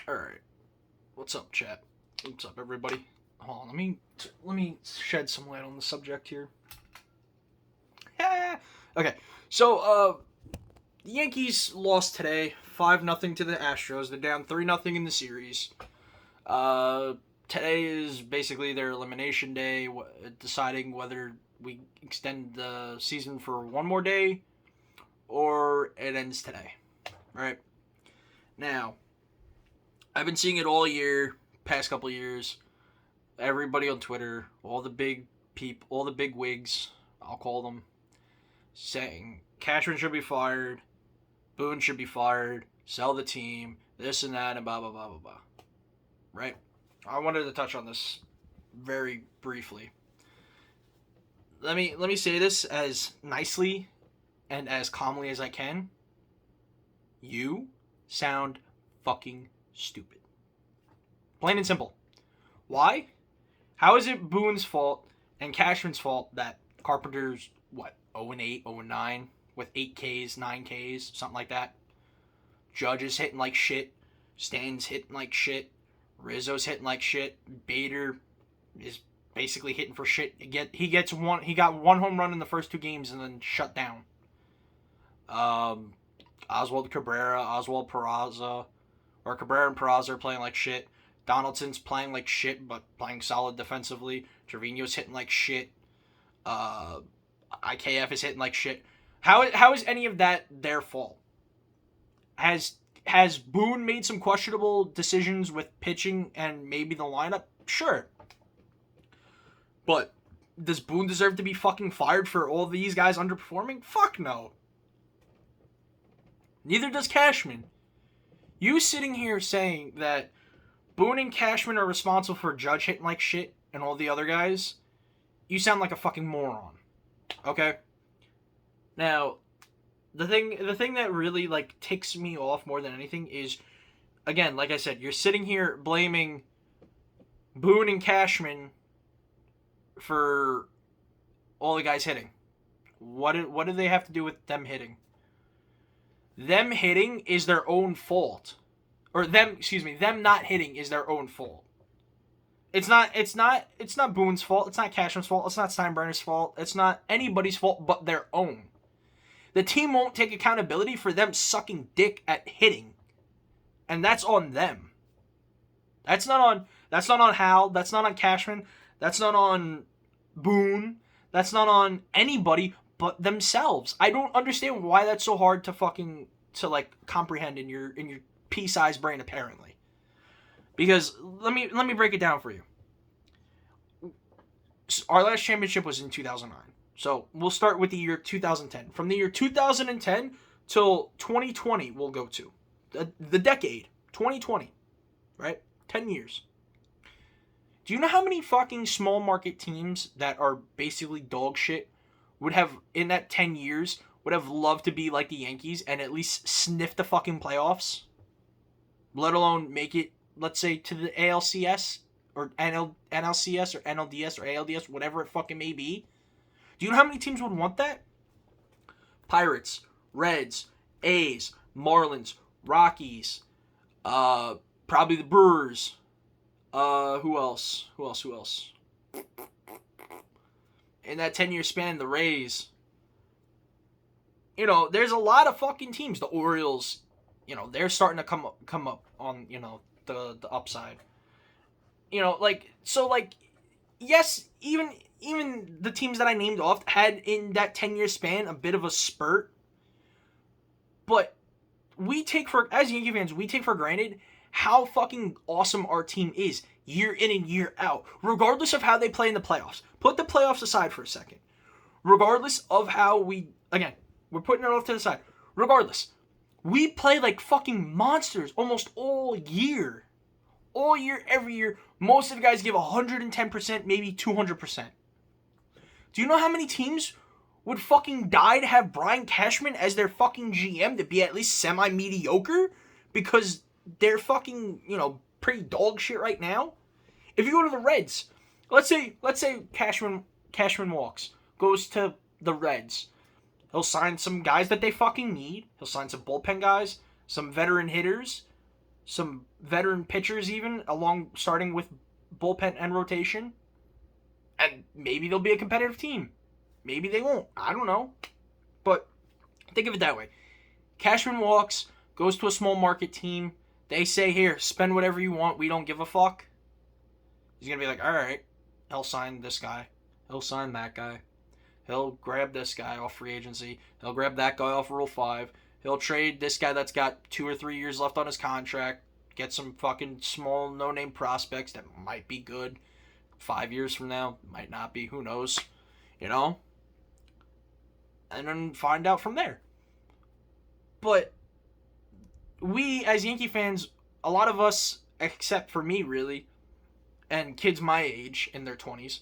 Alright. What's up, chat? What's up, everybody? Hold on, let me shed some light on the subject here. Okay, so, the Yankees lost today, 5-0 to the Astros. They're down 3-0 in the series. Today is basically their elimination day, deciding whether we extend the season for one more day or it ends today. Right? Now, I've been seeing it all year, past couple years. Everybody on Twitter, all the big wigs, I'll call them, saying Cashman should be fired, Boone should be fired, sell the team, this and that, and blah, blah, blah, blah, blah. Right? I wanted to touch on this very briefly. Let me say this as nicely and as calmly as I can. You sound fucking stupid. Plain and simple. Why? How is it Boone's fault and Cashman's fault that Carpenter's, 0-8, 0-9, with 8 Ks, 9 Ks, something like that? Judge is hitting like shit. Stan's hitting like shit. Rizzo's hitting like shit. Bader is basically hitting for shit. He got one home run in the first 2 games and then shut down. Oswald Cabrera, Oswald Peraza, or Cabrera and Peraza are playing like shit. Donaldson's playing like shit, but playing solid defensively. Trevino's hitting like shit. IKF is hitting like shit. How is any of that their fault? Has Boone made some questionable decisions with pitching and maybe the lineup? Sure. But does Boone deserve to be fucking fired for all these guys underperforming? Fuck no. Neither does Cashman. You sitting here saying that Boone and Cashman are responsible for Judge hitting like shit and all the other guys, you sound like a fucking moron. Okay? Now, the thing that really ticks me off more than anything is, again, like I said, you're sitting here blaming Boone and Cashman for all the guys hitting. What do they have to do with them hitting? Them hitting is their own fault. Or them not hitting is their own fault. It's not Boone's fault, it's not Cashman's fault, it's not Steinbrenner's fault, it's not anybody's fault but their own. The team won't take accountability for them sucking dick at hitting. And that's on them. That's not on Hal, that's not on Cashman, that's not on Boone, that's not on anybody but themselves. I don't understand why that's so hard to comprehend in your pea-sized brain, apparently. Because let me break it down for you. Our last championship was in 2009. So we'll start with the year 2010. From the year 2010 till 2020, we'll go to the decade 2020, right? 10 years. Do you know how many fucking small market teams that are basically dog shit would have, in that 10 years, would have loved to be like the Yankees and at least sniff the fucking playoffs? Let alone make it, let's say, to the ALCS or NLCS or NLDS or ALDS, whatever it fucking may be. Do you know how many teams would want that? Pirates, Reds, A's, Marlins, Rockies, probably the Brewers. Who else? In that 10-year span, the Rays. There's a lot of fucking teams. The Orioles, they're starting to come up on, the upside. Yes, even the teams that I named off had in that 10-year span a bit of a spurt. But as Yankee fans, we take for granted how fucking awesome our team is year in and year out, regardless of how they play in the playoffs. Put the playoffs aside for a second. Regardless of how we're putting it off to the side. Regardless, we play like fucking monsters almost all year. All year, every year. Most of the guys give 110%, maybe 200%. Do you know how many teams would fucking die to have Brian Cashman as their fucking GM to be at least semi-mediocre? Because they're fucking, pretty dog shit right now? If you go to the Reds, let's say Cashman walks, goes to the Reds. He'll sign some guys that they fucking need. He'll sign some bullpen guys, some veteran hitters, some veteran pitchers even, along starting with bullpen and rotation. And maybe they'll be a competitive team. Maybe they won't. I don't know. But think of it that way. Cashman walks, goes to a small market team. They say, here, spend whatever you want. We don't give a fuck. He's going to be like, all right, he'll sign this guy. He'll sign that guy. He'll grab this guy off free agency. He'll grab that guy off Rule 5. He'll trade this guy that's got 2 or 3 years left on his contract. Get some fucking small, no-name prospects that might be good. 5 years from now, might not be. Who knows? You know? And then find out from there. But we, as Yankee fans, a lot of us, except for me, really, and kids my age in their 20s,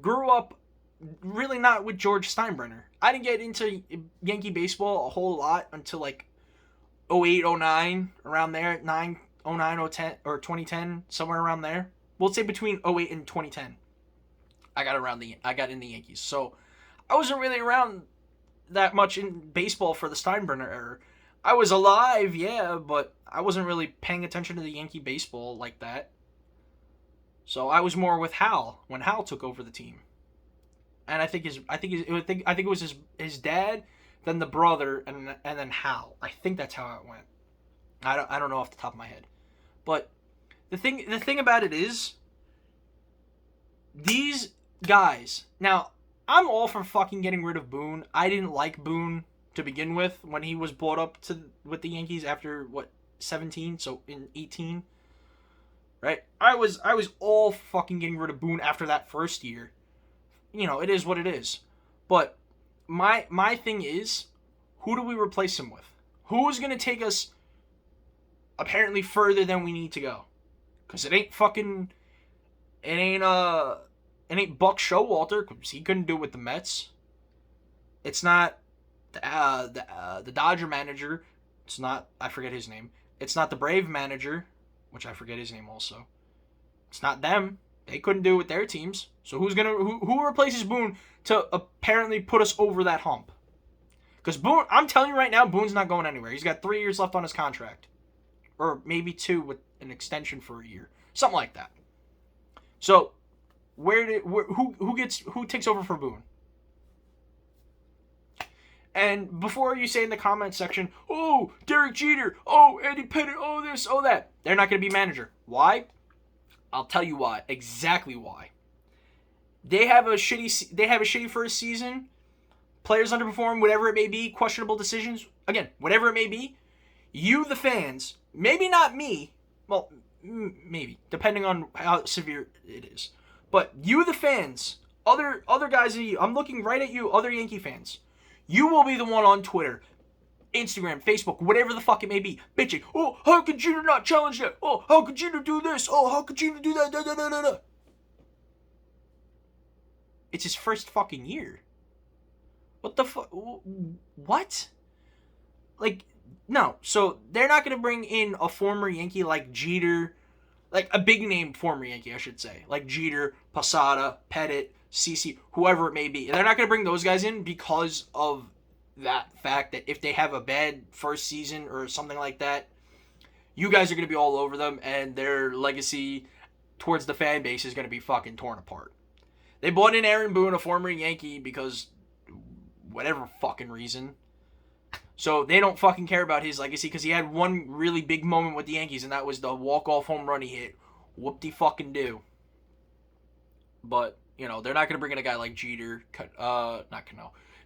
grew up really not with George Steinbrenner. I didn't get into Yankee baseball a whole lot until like 08, 09, around there, 09, 010, or 2010, somewhere around there. We'll say between 08 and 2010. I got in the Yankees. So I wasn't really around that much in baseball for the Steinbrenner era. I was alive, yeah, but I wasn't really paying attention to the Yankee baseball like that. So I was more with Hal when Hal took over the team. And I think it was his dad, then the brother, and then Hal. I think that's how it went. I don't know off the top of my head. But the thing about it is, these guys. Now, I'm all for fucking getting rid of Boone. I didn't like Boone to begin with when he was brought up with the Yankees after 17, so in 18. Right? I was all fucking getting rid of Boone after that first year. You know, it is what it is. But my thing is, who do we replace him with? Who is going to take us apparently further than we need to go? Because it ain't Buck Showalter, because he couldn't do it with the Mets. It's not the Dodger manager. It's not, I forget his name. It's not the Brave manager, which I forget his name also. It's not them. They couldn't do it with their teams. So who replaces Boone to apparently put us over that hump? Because Boone, I'm telling you right now, Boone's not going anywhere. He's got 3 years left on his contract. Or maybe 2 with an extension for a year. Something like that. So, who takes over for Boone? And before you say in the comment section, oh, Derek Jeter, oh, Andy Pettitte, oh this, oh that, they're not going to be manager. Why? I'll tell you why. Exactly why. They have a shitty first season. Players underperform, whatever it may be, questionable decisions. Again, whatever it may be. You, the fans, maybe not me. Well, maybe, depending on how severe it is. But you, the fans, other guys, I'm looking right at you, other Yankee fans. You will be the one on Twitter, Instagram, Facebook, whatever the fuck it may be, bitching. Oh, how could Jeter not challenge that? Oh, how could Jeter do this? Oh, how could Jeter do that? Da, da, da, da, da. It's his first fucking year. What the fuck? What? Like, no. So, they're not going to bring in a former Yankee like Jeter, like a big name former Yankee, I should say. Like Jeter, Posada, Pettitte, CC, whoever it may be. They're not going to bring those guys in because of that fact that if they have a bad first season or something like that, you guys are going to be all over them and their legacy towards the fan base is going to be fucking torn apart. They brought in Aaron Boone, a former Yankee, because whatever fucking reason. So they don't fucking care about his legacy because he had one really big moment with the Yankees and that was the walk-off home run he hit. Whoop-de-fucking-do. But, you know, they're not going to bring in a guy like Jeter,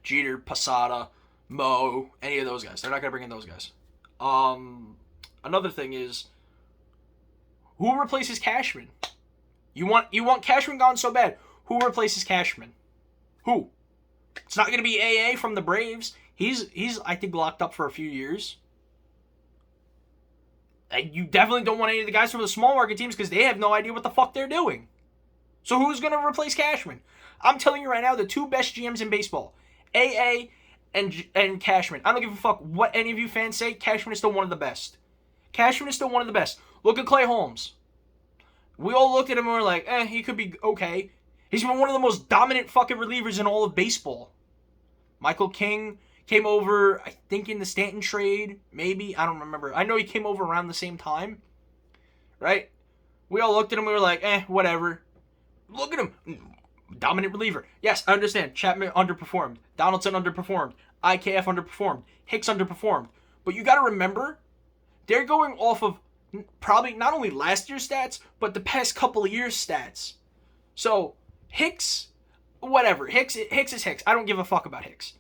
Jeter, Posada, Mo, any of those guys. They're not going to bring in those guys. Another thing is, who replaces Cashman? You want Cashman gone so bad. Who replaces Cashman? Who? It's not going to be AA from the Braves. He's I think locked up for a few years. And you definitely don't want any of the guys from the small market teams because they have no idea what the fuck they're doing. So who's going to replace Cashman? I'm telling you right now, the 2 best GMs in baseball, AA and Cashman. I don't give a fuck what any of you fans say. Cashman is still one of the best. Cashman is still one of the best. Look at Clay Holmes. We all looked at him and were like, he could be okay. He's been one of the most dominant fucking relievers in all of baseball. Michael King, Came over, I think, in the Stanton trade, maybe. I don't remember. I know he came over around the same time, right? We all looked at him. We were like, whatever. Look at him. Dominant reliever. Yes, I understand. Chapman underperformed. Donaldson underperformed. IKF underperformed. Hicks underperformed. But you got to remember, they're going off of probably not only last year's stats, but the past couple of years' stats. So, Hicks, whatever. Hicks is Hicks. I don't give a fuck about Hicks.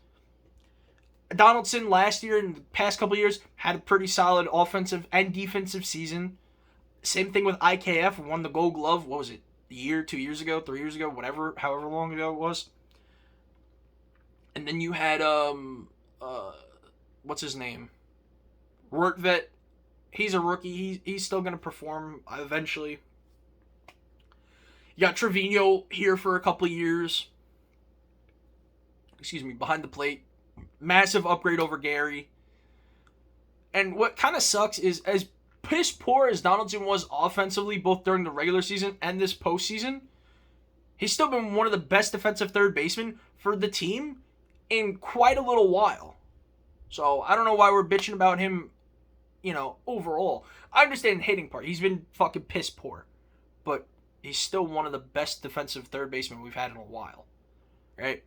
Donaldson last year and the past couple of years had a pretty solid offensive and defensive season. Same thing with IKF. Won the Gold Glove. What was it? A year, 2 years ago, 3 years ago, whatever, however long ago it was. And then you had what's his name? Rortvet. He's a rookie. He's still gonna perform eventually. You got Trevino here for a couple of years. Excuse me, behind the plate. Massive upgrade over Gary. And what kind of sucks is, as piss poor as Donaldson was offensively, both during the regular season and this postseason, he's still been one of the best defensive third basemen for the team in quite a little while. So I don't know why we're bitching about him, overall. I understand the hitting part. He's been fucking piss poor. But he's still one of the best defensive third basemen we've had in a while. Right?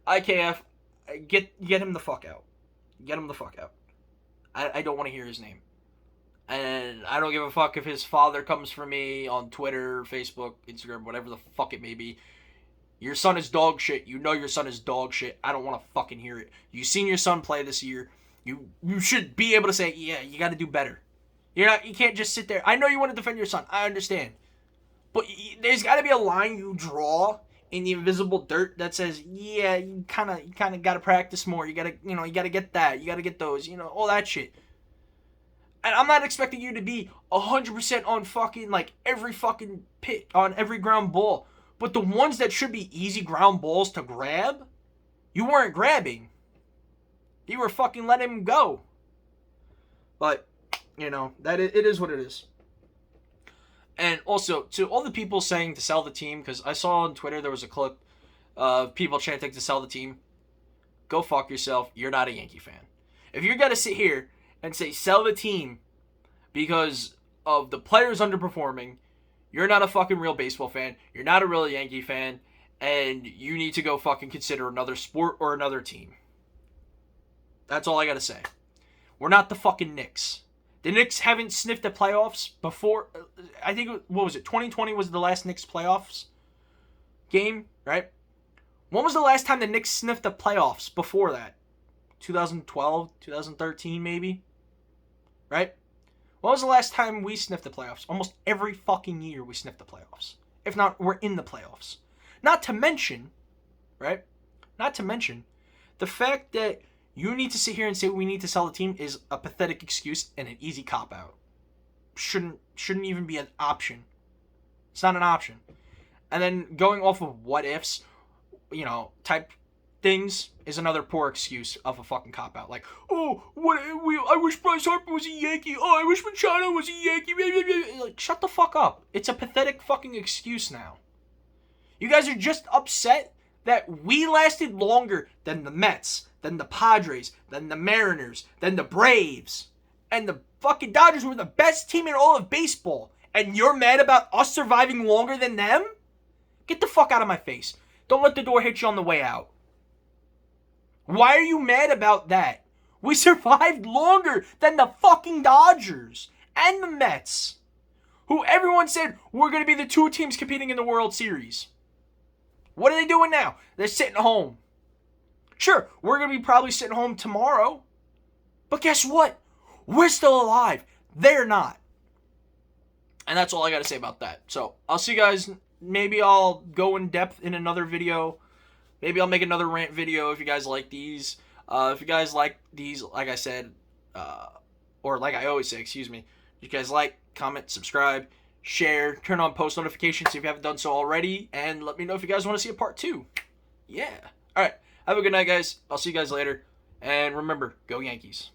IKF, get him the fuck out. Get him the fuck out. I don't want to hear his name. And I don't give a fuck if his father comes for me on Twitter, Facebook, Instagram, whatever the fuck it may be. Your son is dog shit. You know your son is dog shit. I don't want to fucking hear it. You seen your son play this year. You should be able to say, yeah, you got to do better. You can't just sit there. I know you want to defend your son. I understand. But there's got to be a line you draw in the invisible dirt that says, yeah, you kind of got to practice more. You got to, you got to get that. You got to get those, all that shit. And I'm not expecting you to be 100% on fucking, every fucking pit, on every ground ball. But the ones that should be easy ground balls to grab, you weren't grabbing. You were fucking letting him go. But, it is what it is. And also, to all the people saying to sell the team, because I saw on Twitter there was a clip of people chanting to sell the team. Go fuck yourself. You're not a Yankee fan. If you're going to sit here and say sell the team because of the players underperforming, you're not a fucking real baseball fan. You're not a real Yankee fan. And you need to go fucking consider another sport or another team. That's all I got to say. We're not the fucking Knicks. The Knicks haven't sniffed the playoffs before. I think, what was it? 2020 was the last Knicks playoffs game, right? When was the last time the Knicks sniffed the playoffs before that? 2012, 2013 maybe? Right? When was the last time we sniffed the playoffs? Almost every fucking year we sniff the playoffs. If not, we're in the playoffs. Not to mention, right? Not to mention, the fact that you need to sit here and say we need to sell the team is a pathetic excuse and an easy cop-out. Shouldn't even be an option. It's not an option. And then going off of what ifs, type things is another poor excuse of a fucking cop-out. Like, I wish Bryce Harper was a Yankee. Oh, I wish Machado was a Yankee. Like, shut the fuck up. It's a pathetic fucking excuse now. You guys are just upset that we lasted longer than the Mets, than the Padres, than the Mariners, than the Braves. And the fucking Dodgers were the best team in all of baseball. And you're mad about us surviving longer than them? Get the fuck out of my face. Don't let the door hit you on the way out. Why are you mad about that? We survived longer than the fucking Dodgers and the Mets, who everyone said were going to be the two teams competing in the World Series. What are they doing now? They're sitting home. Sure, we're going to be probably sitting home tomorrow. But guess what? We're still alive. They're not. And that's all I got to say about that. So, I'll see you guys. Maybe I'll go in depth in another video. Maybe I'll make another rant video if you guys like these. If you guys like these, like I said, or like I always say, excuse me. You guys like, comment, subscribe, share, turn on post notifications if you haven't done so already, and let me know if you guys want to see a part 2. Yeah. All right. Have a good night, guys. I'll see you guys later. And remember, go Yankees.